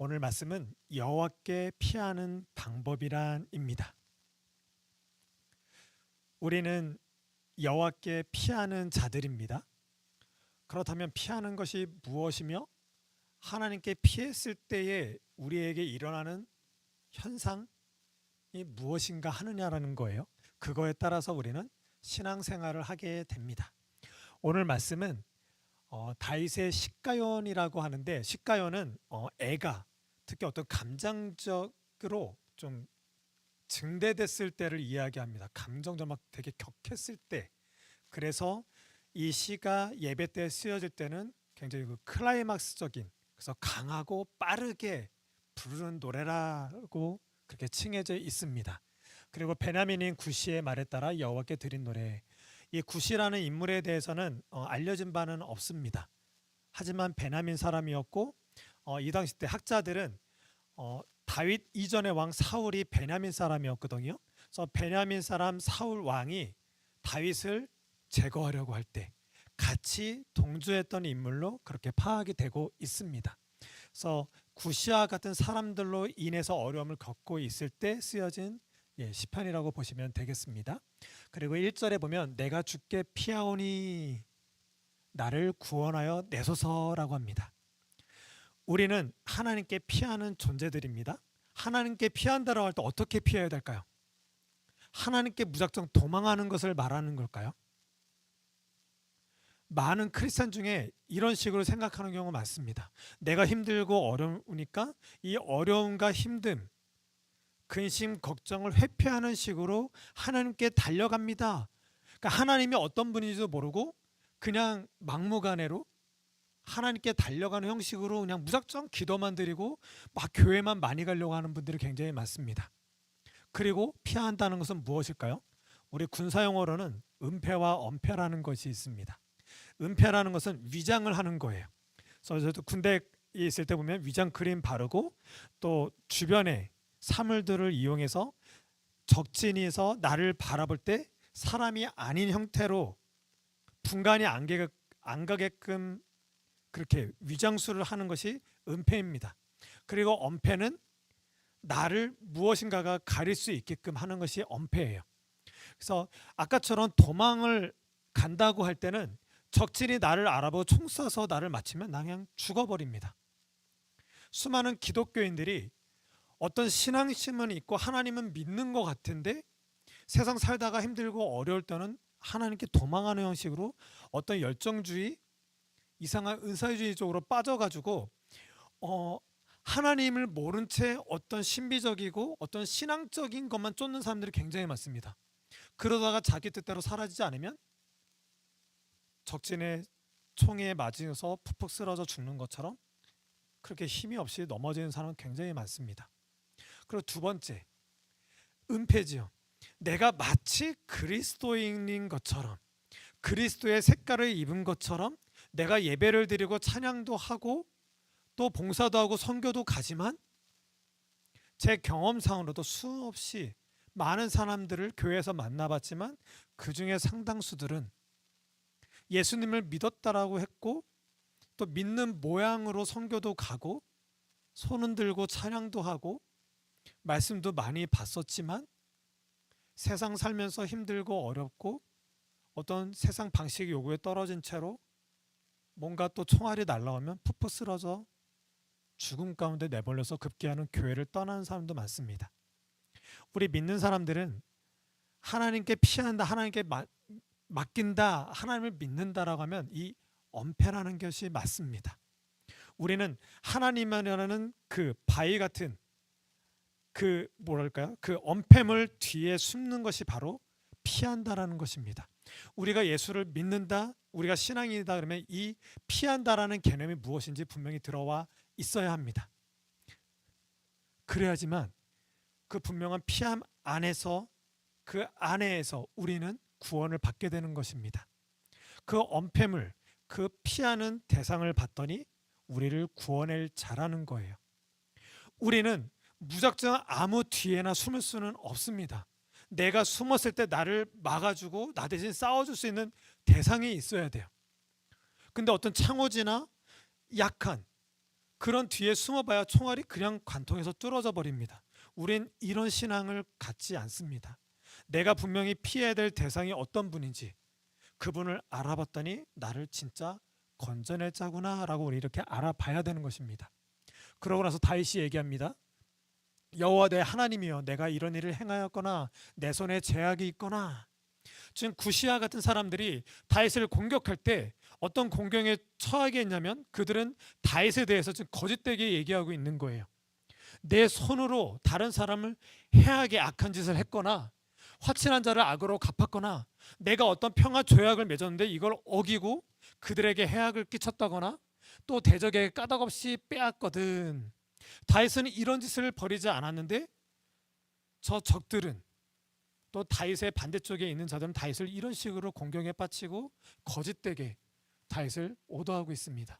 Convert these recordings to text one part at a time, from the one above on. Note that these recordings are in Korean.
오늘 말씀은 여호와께 피하는 방법이란입니다. 우리는 여호와께 피하는 자들입니다. 그렇다면 피하는 것이 무엇이며 하나님께 피했을 때에 우리에게 일어나는 현상이 무엇인가 하느냐라는 거예요. 그거에 따라서 우리는 신앙생활을 하게 됩니다. 오늘 말씀은 다윗의 시가연이라고 하는데, 시가연은 애가 특히 어떤 감정적으로 좀 증대됐을 때를 이야기합니다. 감정적으로 막 되게 격했을 때. 그래서 이 시가 예배 때 쓰여질 때는 굉장히 그 클라이막스적인, 그래서 강하고 빠르게 부르는 노래라고 그렇게 칭해져 있습니다. 그리고 베냐민인 구시의 말에 따라 여호와께 드린 노래. 이 구시라는 인물에 대해서는 알려진 바는 없습니다. 하지만 베냐민 사람이었고 이 당시 때 학자들은 다윗 이전의 왕 사울이 베냐민 사람이었거든요. 그래서 베냐민 사람 사울 왕이 다윗을 제거하려고 할 때 같이 동조했던 인물로 그렇게 파악이 되고 있습니다. 그래서 구시와 같은 사람들로 인해서 어려움을 겪고 있을 때 쓰여진 시편이라고 보시면 되겠습니다. 그리고 1절에 보면 내가 주께 피하오니 나를 구원하여 내소서라고 합니다. 우리는 하나님께 피하는 존재들입니다. 하나님께 피한다고 할 때 어떻게 피해야 될까요? 하나님께 무작정 도망하는 것을 말하는 걸까요? 많은 크리스찬 중에 이런 식으로 생각하는 경우가 많습니다. 내가 힘들고 어려우니까 이 어려움과 힘듦, 근심, 걱정을 회피하는 식으로 하나님께 달려갑니다. 그러니까 하나님이 어떤 분인지도 모르고 그냥 막무가내로 하나님께 달려가는 형식으로 그냥 무작정 기도만 드리고 막 교회만 많이 가려고 하는 분들이 굉장히 많습니다. 그리고 피한다는 것은 무엇일까요? 우리 군사용어로는 은폐와 엄폐라는 것이 있습니다. 은폐라는 것은 위장을 하는 거예요. 그래서 저도 군대에 있을 때 보면 위장 크림 바르고 또 주변에 사물들을 이용해서 적진에서 나를 바라볼 때 사람이 아닌 형태로 분간이 안 가게끔 그렇게 위장술을 하는 것이 은폐입니다. 그리고 엄폐는 나를 무엇인가가 가릴 수 있게끔 하는 것이 엄폐예요. 그래서 아까처럼 도망을 간다고 할 때는 적진이 나를 알아보고 총 쏴서 나를 맞추면 나 그냥 죽어버립니다. 수많은 기독교인들이 어떤 신앙심은 있고 하나님은 믿는 것 같은데 세상 살다가 힘들고 어려울 때는 하나님께 도망하는 형식으로 어떤 열정주의, 이상한 은사주의 쪽으로 빠져가지고 하나님을 모른 채 어떤 신비적이고 어떤 신앙적인 것만 쫓는 사람들이 굉장히 많습니다. 그러다가 자기 뜻대로 사라지지 않으면 적진의 총에 맞으면서 푹푹 쓰러져 죽는 것처럼 그렇게 힘이 없이 넘어지는 사람은 굉장히 많습니다. 그리고 두 번째, 은폐지요. 내가 마치 그리스도인인 것처럼, 그리스도의 색깔을 입은 것처럼 내가 예배를 드리고 찬양도 하고 또 봉사도 하고 선교도 가지만 제 경험상으로도 수없이 많은 사람들을 교회에서 만나봤지만 그 중에 상당수들은 예수님을 믿었다라고 했고 또 믿는 모양으로 선교도 가고 손은 들고 찬양도 하고 말씀도 많이 봤었지만 세상 살면서 힘들고 어렵고 어떤 세상 방식 요구에 떨어진 채로 뭔가 또 총알이 날라오면 푹푹 쓰러져 죽음 가운데 내몰려서 급기야는 교회를 떠나는 사람도 많습니다. 우리 믿는 사람들은 하나님께 피한다, 하나님께 맡긴다, 하나님을 믿는다라고 하면 이 엄폐라는 것이 맞습니다. 우리는 하나님이라는 그 바위 같은 그 뭐랄까요? 그 엄폐물 뒤에 숨는 것이 바로 피한다라는 것입니다. 우리가 예수를 믿는다, 우리가 신앙이다 그러면 이 피한다라는 개념이 무엇인지 분명히 들어와 있어야 합니다. 그래야지만 그 분명한 피함 안에서 그 안에서 우리는 구원을 받게 되는 것입니다. 그 엄폐물, 그 피하는 대상을 봤더니 우리를 구원할 자라는 거예요. 우리는 무작정 아무 뒤에나 숨을 수는 없습니다. 내가 숨었을 때 나를 막아주고 나 대신 싸워줄 수 있는 대상이 있어야 돼요. 근데 어떤 창호지나 약한 그런 뒤에 숨어봐야 총알이 그냥 관통해서 뚫어져 버립니다. 우린 이런 신앙을 갖지 않습니다. 내가 분명히 피해야 될 대상이 어떤 분인지 그분을 알아봤더니 나를 진짜 건져낼 자구나 라고 우리 이렇게 알아봐야 되는 것입니다. 그러고 나서 다윗이 얘기합니다. 여호와 내 하나님이여, 내가 이런 일을 행하였거나 내 손에 제약이 있거나. 지금 구시아 같은 사람들이 다윗을 공격할 때 어떤 공경에 처하게 했냐면 그들은 다윗에 대해서 지금 거짓되게 얘기하고 있는 거예요. 내 손으로 다른 사람을 해하게 악한 짓을 했거나 화친한 자를 악으로 갚았거나 내가 어떤 평화 조약을 맺었는데 이걸 어기고 그들에게 해악을 끼쳤다거나 또 대적에게 까닭없이 빼앗거든. 다윗은 이런 짓을 벌이지 않았는데 저 적들은 또 다윗의 반대쪽에 있는 자들은 다윗을 이런 식으로 공경에 빠치고 거짓되게 다윗을 오도하고 있습니다.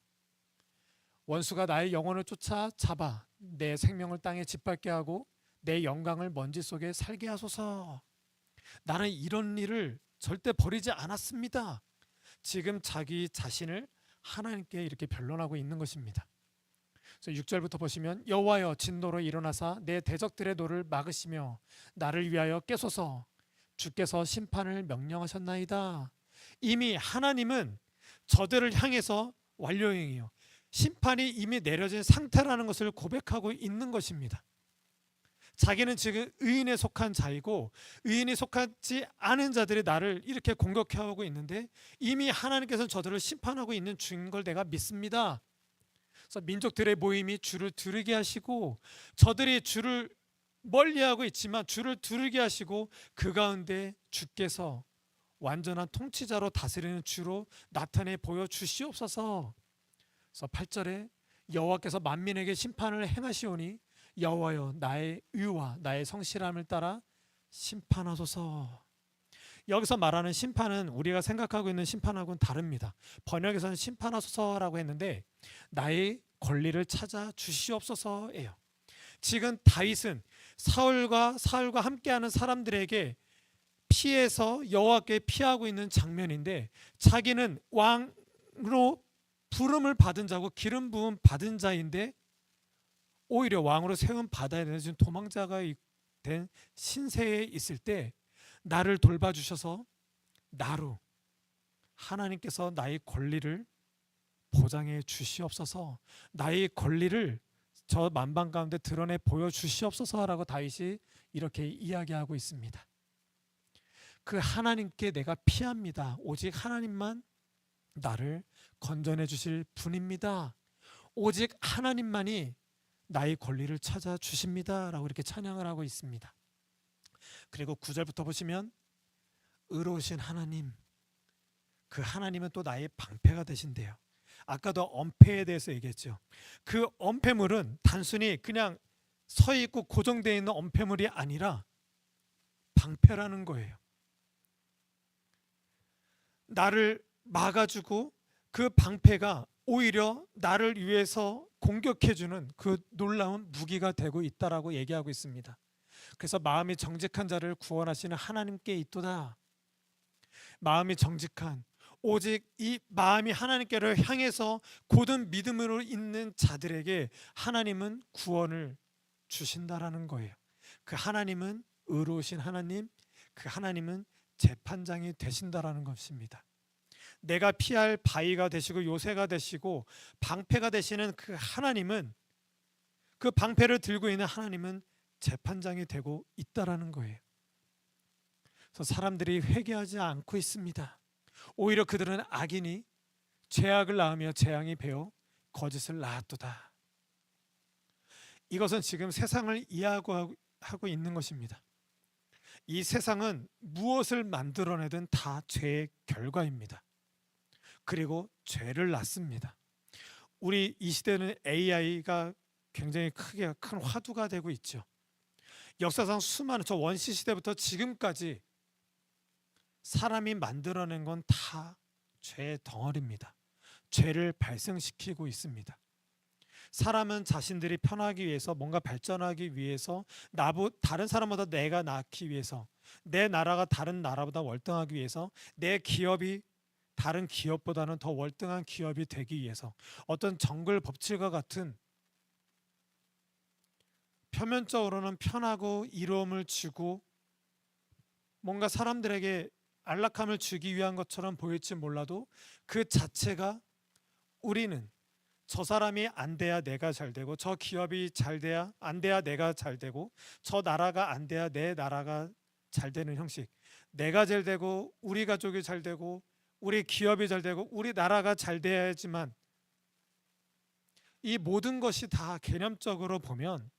원수가 나의 영혼을 쫓아 잡아 내 생명을 땅에 짓밟게 하고 내 영광을 먼지 속에 살게 하소서. 나는 이런 일을 절대 버리지 않았습니다. 지금 자기 자신을 하나님께 이렇게 변론하고 있는 것입니다. 그래서 6절부터 보시면 여호와여 진노로 일어나사 내 대적들의 노를 막으시며 나를 위하여 깨소서. 주께서 심판을 명령하셨나이다. 이미 하나님은 저들을 향해서 완료행이요, 심판이 이미 내려진 상태라는 것을 고백하고 있는 것입니다. 자기는 지금 의인에 속한 자이고 의인이 속하지 않은 자들이 나를 이렇게 공격해오고 있는데 이미 하나님께서는 저들을 심판하고 있는 중인 걸 내가 믿습니다. 그래서 민족들의 모임이 주를 두르게 하시고 저들이 주를 멀리하고 있지만 주를 두르게 하시고 그 가운데 주께서 완전한 통치자로 다스리는 주로 나타내 보여주시옵소서. 그래서 8절에 여호와께서 만민에게 심판을 행하시오니 여호와여 나의 의와 나의 성실함을 따라 심판하소서. 여기서 말하는 심판은 우리가 생각하고 있는 심판하고는 다릅니다. 번역에서는 심판하소서라고 했는데 나의 권리를 찾아 주시옵소서예요. 지금 다윗은 사울과 함께하는 사람들에게 피해서 여호와께 피하고 있는 장면인데 자기는 왕으로 부름을 받은 자고 기름 부음 받은 자인데 오히려 왕으로 세움 받아야 되는 지금 도망자가 된 신세에 있을 때 나를 돌봐주셔서 나로 하나님께서 나의 권리를 보장해 주시옵소서, 나의 권리를 저 만방 가운데 드러내 보여주시옵소서라고 다윗이 이렇게 이야기하고 있습니다. 그 하나님께 내가 피합니다. 오직 하나님만 나를 건져내 주실 분입니다. 오직 하나님만이 나의 권리를 찾아 주십니다 라고 이렇게 찬양을 하고 있습니다. 그리고 9절부터 보시면 의로우신 하나님, 그 하나님은 또 나의 방패가 되신대요. 아까도 엄패에 대해서 얘기했죠. 그 엄패물은 단순히 그냥 서 있고 고정되어 있는 엄패물이 아니라 방패라는 거예요. 나를 막아주고 그 방패가 오히려 나를 위해서 공격해주는 그 놀라운 무기가 되고 있다라고 얘기하고 있습니다. 그래서 마음이 정직한 자를 구원하시는 하나님께 있도다. 마음이 정직한, 오직 이 마음이 하나님께를 향해서 고든 믿음으로 있는 자들에게 하나님은 구원을 주신다라는 거예요. 그 하나님은 의로우신 하나님, 그 하나님은 재판장이 되신다라는 것입니다. 내가 피할 바위가 되시고 요새가 되시고 방패가 되시는 그 하나님은, 그 방패를 들고 있는 하나님은 재판장이 되고 있다라는 거예요. 그래서 사람들이 회개하지 않고 있습니다. 오히려 그들은 악인이 죄악을 낳으며 재앙이 배어 거짓을 낳았도다. 이것은 지금 세상을 이해하고 있는 것입니다. 이 세상은 무엇을 만들어내든 다 죄의 결과입니다. 그리고 죄를 낳습니다. 우리 이 시대는 AI가 굉장히 큰 화두가 되고 있죠. 역사상 수많은 저 원시 시대부터 지금까지 사람이 만들어낸 건 다 죄의 덩어리입니다. 죄를 발생시키고 있습니다. 사람은 자신들이 편하기 위해서, 뭔가 발전하기 위해서, 다른 사람보다 내가 낫기 위해서, 내 나라가 다른 나라보다 월등하기 위해서, 내 기업이 다른 기업보다는 더 월등한 기업이 되기 위해서 어떤 정글 법칙과 같은 표면적으로는 편하고 이로움을 주고 뭔가 사람들에게 안락함을 주기 위한 것처럼 보일지 몰라도 그 자체가 우리는 저 사람이 안 돼야 내가 잘 되고 저 기업이 잘 돼야 안 돼야 내가 잘 되고 저 나라가 안 돼야 내 나라가 잘 되는 형식, 내가 잘 되고 우리 가족이 잘 되고 우리 기업이 잘 되고 우리 나라가 잘 돼야지만 이 모든 것이 다 개념적으로 보면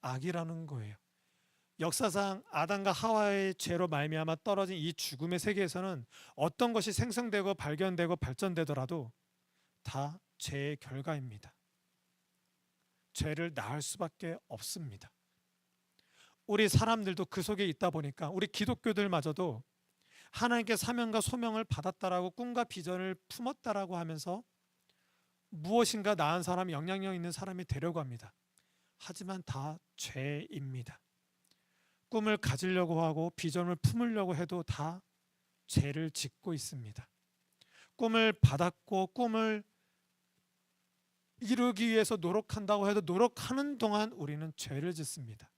악이라는 거예요. 역사상 아담과 하와의 죄로 말미암아 떨어진 이 죽음의 세계에서는 어떤 것이 생성되고 발견되고 발전되더라도 다 죄의 결과입니다. 죄를 낳을 수밖에 없습니다. 우리 사람들도 그 속에 있다 보니까 우리 기독교들마저도 하나님께 사명과 소명을 받았다라고 꿈과 비전을 품었다라고 하면서 무엇인가 나은 사람, 영향력 있는 사람이 되려고 합니다. 하지만 다 죄입니다. 꿈을 가지려고 하고 비전을 품으려고 해도 다 죄를 짓고 있습니다. 꿈을 받았고 꿈을 이루기 위해서 노력한다고 해도 노력하는 동안 우리는 죄를 짓습니다.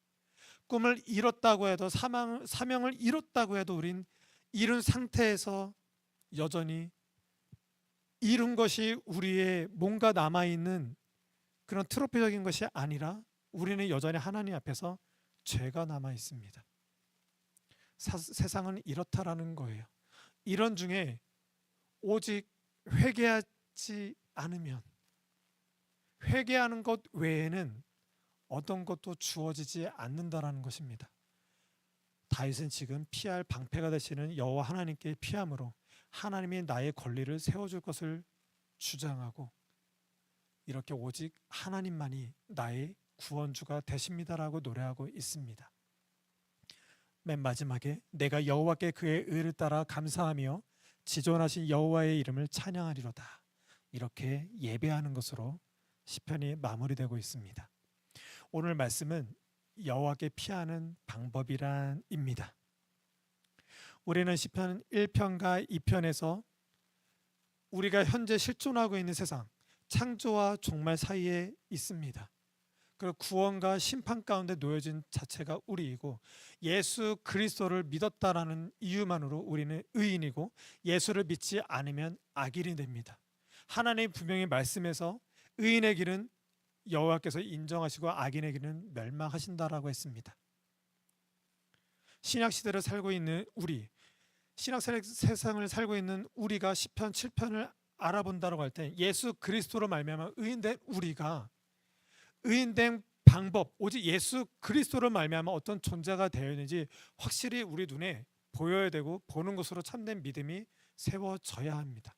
꿈을 이뤘다고 해도 사명을 이뤘다고 해도 우린 이룬 상태에서 여전히 이룬 것이 우리의 뭔가 남아있는 그런 트로피적인 것이 아니라 우리는 여전히 하나님 앞에서 죄가 남아 있습니다. 세상은 이렇다라는 거예요. 이런 중에 오직 회개하지 않으면, 회개하는 것 외에는 어떤 것도 주어지지 않는다라는 것입니다. 다윗은 지금 피할 방패가 되시는 여호와 하나님께 피함으로 하나님이 나의 권리를 세워줄 것을 주장하고 이렇게 오직 하나님만이 나의 구원주가 되십니다라고 노래하고 있습니다. 맨 마지막에 내가 여호와께 그의 의를 따라 감사하며 지존하신 여호와의 이름을 찬양하리로다, 이렇게 예배하는 것으로 시편이 마무리되고 있습니다. 오늘 말씀은 여호와께 피하는 방법이란입니다. 우리는 시편 1편과 2편에서 우리가 현재 실존하고 있는 세상, 창조와 종말 사이에 있습니다. 그리고 구원과 심판 가운데 놓여진 자체가 우리이고 예수 그리스도를 믿었다라는 이유만으로 우리는 의인이고 예수를 믿지 않으면 악인이 됩니다. 하나님 분명히 말씀에서 의인의 길은 여호와께서 인정하시고 악인의 길은 멸망하신다라고 했습니다. 신약 시대를 살고 있는 우리, 신약 세상을 살고 있는 우리가 시편 7편을 알아본다고 할 때 예수 그리스도로 말미암아 의인된 우리가 의인된 방법, 오직 예수 그리스도로 말미암아 어떤 존재가 되어 있는지 확실히 우리 눈에 보여야 되고 보는 것으로 참된 믿음이 세워져야 합니다.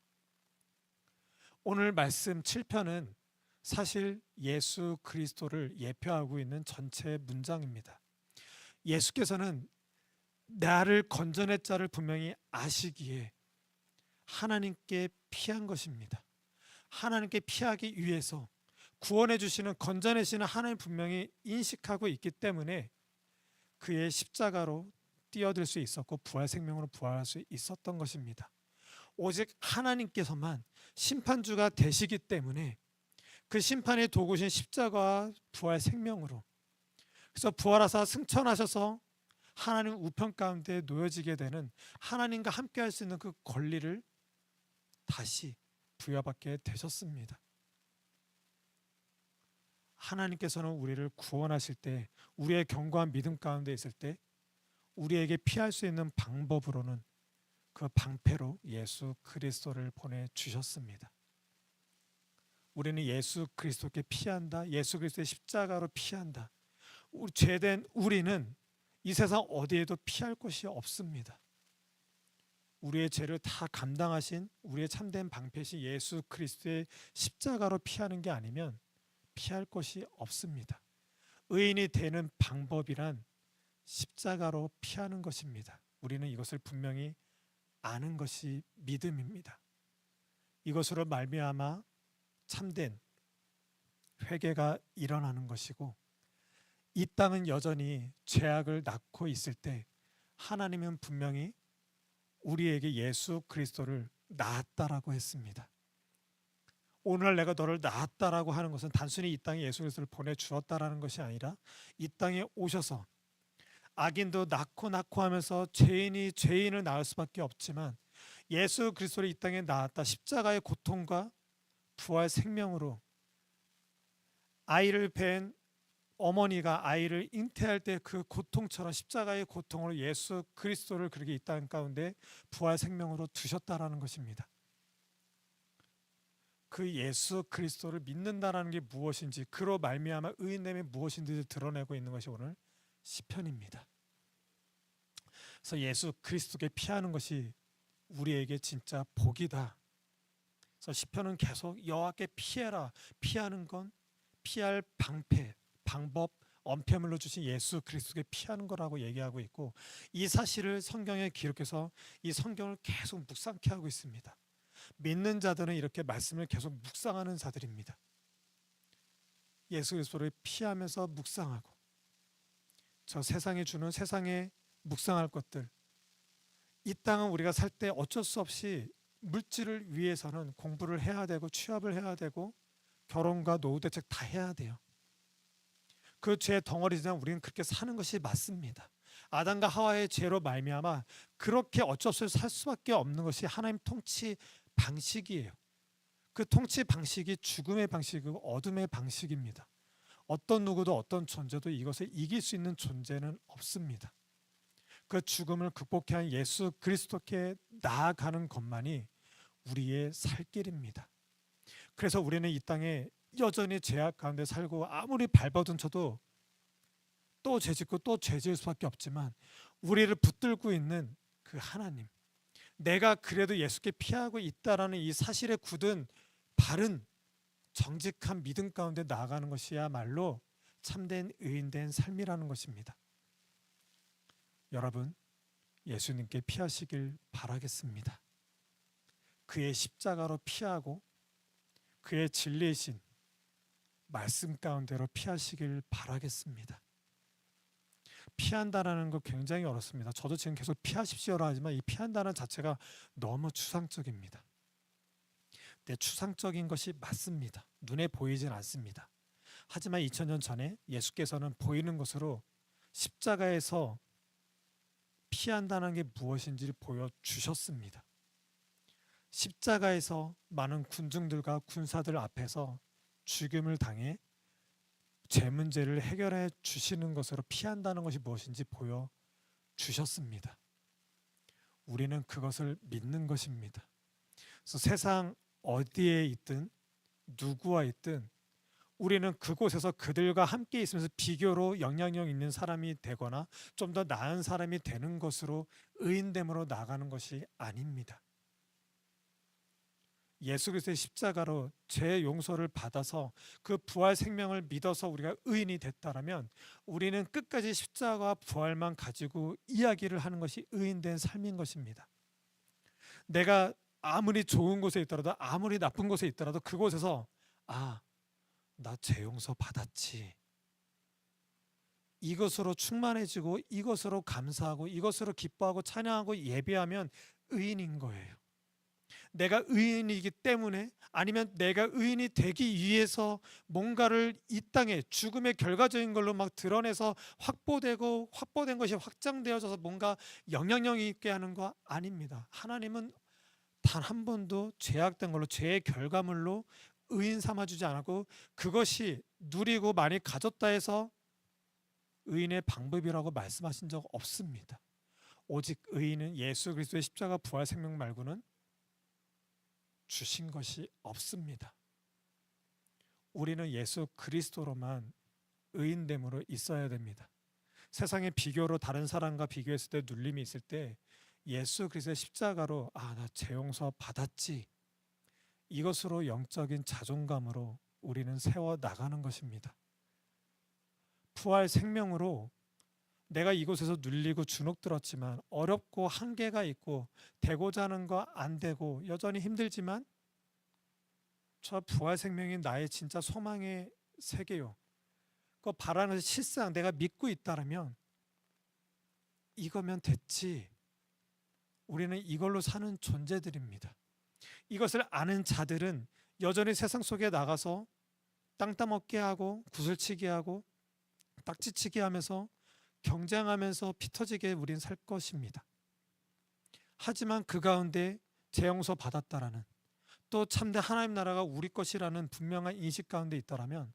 오늘 말씀 7편은 사실 예수 그리스도를 예표하고 있는 전체 문장입니다. 예수께서는 나를 건져낼 자를 분명히 아시기에 하나님께 피한 것입니다. 하나님께 피하기 위해서 구원해 주시는, 건져내시는 하나님 분명히 인식하고 있기 때문에 그의 십자가로 뛰어들 수 있었고 부활 생명으로 부활할 수 있었던 것입니다. 오직 하나님께서만 심판주가 되시기 때문에 그 심판의 도구신 십자가와 부활 생명으로, 그래서 부활하사 승천하셔서 하나님 우편 가운데 놓여지게 되는, 하나님과 함께 할 수 있는 그 권리를 다시 부여받게 되셨습니다. 하나님께서는 우리를 구원하실 때, 우리의 견고한 믿음 가운데 있을 때 우리에게 피할 수 있는 방법으로는 그 방패로 예수 그리스도를 보내주셨습니다. 우리는 예수 그리스도께 피한다, 예수 그리스도의 십자가로 피한다. 죄된 우리는 이 세상 어디에도 피할 곳이 없습니다. 우리의 죄를 다 감당하신 우리의 참된 방패신 예수 그리스도의 십자가로 피하는 게 아니면 피할 곳이 없습니다. 의인이 되는 방법이란 십자가로 피하는 것입니다. 우리는 이것을 분명히 아는 것이 믿음입니다. 이것으로 말미암아 참된 회개가 일어나는 것이고, 이 땅은 여전히 죄악을 낳고 있을 때 하나님은 분명히 우리에게 예수 그리스도를 낳았다라고 했습니다. 오늘 내가 너를 낳았다라고 하는 것은 단순히 이 땅에 예수 그리스도를 보내주었다라는 것이 아니라 이 땅에 오셔서 악인도 낳고 하면서 죄인이 죄인을 낳을 수밖에 없지만 예수 그리스도를 이 땅에 낳았다. 십자가의 고통과 부활 생명으로 아이를 뵌 어머니가 아이를 잉태할 때 그 고통처럼 십자가의 고통으로 예수 그리스도를 그렇게 이 땅 가운데 부활 생명으로 두셨다라는 것입니다. 그 예수 그리스도를 믿는다라는 게 무엇인지, 그로 말미암아 의인됨이 무엇인지 드러내고 있는 것이 오늘 시편입니다. 그래서 예수 그리스도께 피하는 것이 우리에게 진짜 복이다. 그래서 시편은 계속 여호와께 피해라. 피하는 건 피할 방법, 언패물로 주신 예수 그리스도께 피하는 거라고 얘기하고 있고, 이 사실을 성경에 기록해서 이 성경을 계속 묵상케 하고 있습니다. 믿는 자들은 이렇게 말씀을 계속 묵상하는 자들입니다. 예수 그리스도를 피하면서 묵상하고, 저 세상에 주는 세상에 묵상할 것들, 이 땅은 우리가 살 때 어쩔 수 없이 물질을 위해서는 공부를 해야 되고 취업을 해야 되고 결혼과 노후 대책 다 해야 돼요. 그 죄 덩어리지만 우리는 그렇게 사는 것이 맞습니다. 아담과 하와의 죄로 말미암아 그렇게 어쩔 수 없이 살 수밖에 없는 것이 하나님 통치 방식이에요. 그 통치 방식이 죽음의 방식이고 어둠의 방식입니다. 어떤 누구도 어떤 존재도 이것을 이길 수 있는 존재는 없습니다. 그 죽음을 극복해 한 예수 그리스도께 나아가는 것만이 우리의 살 길입니다. 그래서 우리는 이 땅에 여전히 죄악 가운데 살고 아무리 발버둥 쳐도 또 죄짓고 또 죄지을 수밖에 없지만, 우리를 붙들고 있는 그 하나님, 내가 그래도 예수께 피하고 있다라는 이 사실에 굳은 바른 정직한 믿음 가운데 나아가는 것이야말로 참된 의인된 삶이라는 것입니다. 여러분, 예수님께 피하시길 바라겠습니다. 그의 십자가로 피하고 그의 진리이신 말씀 가운데로 피하시길 바라겠습니다. 피한다라는 거 굉장히 어렵습니다. 저도 지금 계속 피하십시오라 하지만 이 피한다는 자체가 너무 추상적입니다. 네, 추상적인 것이 맞습니다. 눈에 보이진 않습니다. 하지만 2000년 전에 예수께서는 보이는 것으로 십자가에서 피한다는 게 무엇인지를 보여주셨습니다. 십자가에서 많은 군중들과 군사들 앞에서 죽임을 당해 죄 문제를 해결해 주시는 것으로 피한다는 것이 무엇인지 보여주셨습니다. 우리는 그것을 믿는 것입니다. 그래서 세상 어디에 있든 누구와 있든 우리는 그곳에서 그들과 함께 있으면서 비교로 영향력 있는 사람이 되거나 좀 더 나은 사람이 되는 것으로 의인됨으로 나가는 것이 아닙니다. 예수 그리스도의 십자가로 죄 용서를 받아서 그 부활 생명을 믿어서 우리가 의인이 됐다라면 우리는 끝까지 십자가와 부활만 가지고 이야기를 하는 것이 의인된 삶인 것입니다. 내가 아무리 좋은 곳에 있더라도 아무리 나쁜 곳에 있더라도 그곳에서 나 죄 용서 받았지, 이것으로 충만해지고 이것으로 감사하고 이것으로 기뻐하고 찬양하고 예배하면 의인인 거예요. 내가 의인이기 때문에, 아니면 내가 의인이 되기 위해서 뭔가를 이 땅에 죽음의 결과적인 걸로 막 드러내서 확보된 것이 확장되어져서 뭔가 영향력 있게 하는 거 아닙니다. 하나님은 단 한 번도 죄악된 걸로 죄의 결과물로 의인 삼아주지 않았고, 그것이 누리고 많이 가졌다 해서 의인의 방법이라고 말씀하신 적 없습니다. 오직 의인은 예수 그리스도의 십자가 부활 생명 말고는 주신 것이 없습니다. 우리는 예수 그리스도로만 의인됨으로 있어야 됩니다. 세상의 비교로 다른 사람과 비교했을 때 눌림이 있을 때 예수 그리스도의 십자가로 나 죄 용서 받았지, 이것으로 영적인 자존감으로 우리는 세워 나가는 것입니다. 부활 생명으로 내가 이곳에서 눌리고 주눅들었지만 어렵고 한계가 있고 되고자 하는 거 안 되고 여전히 힘들지만 저 부활 생명이 나의 진짜 소망의 세계요, 그 바라는 실상 내가 믿고 있다라면 이거면 됐지, 우리는 이걸로 사는 존재들입니다. 이것을 아는 자들은 여전히 세상 속에 나가서 땅 따먹게 하고 구슬치게 하고 딱지치기 하면서 경쟁하면서 피 터지게 우린 살 것입니다. 하지만 그 가운데 재용서 받았다라는, 또 참된 하나님 나라가 우리 것이라는 분명한 인식 가운데 있다라면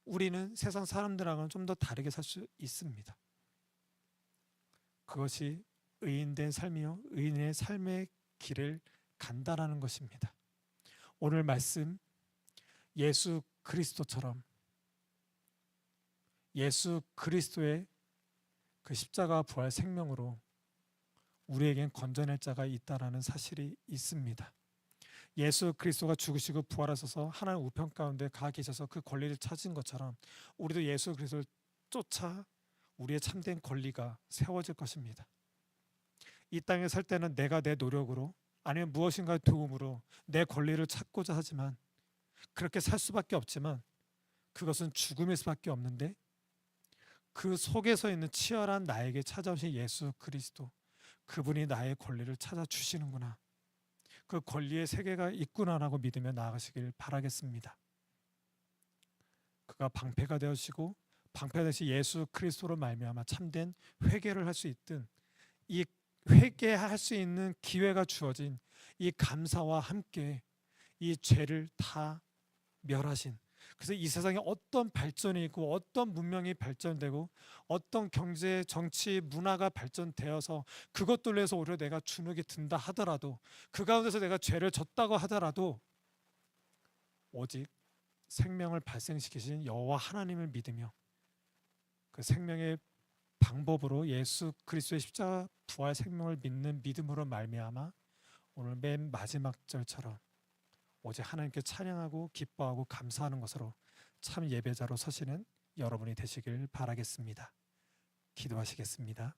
우리는 세상 사람들하고는 좀 더 다르게 살 수 있습니다. 그것이 의인된 삶이요, 의인의 삶의 길을 간다라는 것입니다. 오늘 말씀, 예수 그리스도처럼 예수 그리스도의 그 십자가 부활 생명으로 우리에겐 건져낼 자가 있다라는 사실이 있습니다. 예수 그리스도가 죽으시고 부활하셔서 하나님 우편 가운데 가 계셔서 그 권리를 찾은 것처럼 우리도 예수 그리스도를 쫓아 우리의 참된 권리가 세워질 것입니다. 이 땅에 살 때는 내가 내 노력으로 아니면 무엇인가의 도움으로 내 권리를 찾고자 하지만, 그렇게 살 수밖에 없지만 그것은 죽음일 수밖에 없는데, 그 속에서 있는 치열한 나에게 찾아오신 예수 그리스도, 그분이 나의 권리를 찾아주시는구나, 그 권리의 세계가 있구나라고 믿으며 나아가시길 바라겠습니다. 그가 방패가 되어지고 방패되신 예수 그리스도로 말미암아 참된 회개를 할 수 있든, 이 회개할 수 있는 기회가 주어진 이 감사와 함께 이 죄를 다 멸하신, 그래서 이 세상에 어떤 발전이 있고 어떤 문명이 발전되고 어떤 경제, 정치, 문화가 발전되어서 그것들로 해서 오히려 내가 주눅이 든다 하더라도, 그 가운데서 내가 죄를 졌다고 하더라도 오직 생명을 발생시키신 여호와 하나님을 믿으며 그 생명의 방법으로 예수 그리스도의 십자가 부활 생명을 믿는 믿음으로 말미암아 오늘 맨 마지막 절처럼 오직 하나님께 찬양하고 기뻐하고 감사하는 것으로 참 예배자로 서시는 여러분이 되시길 바라겠습니다. 기도하시겠습니다.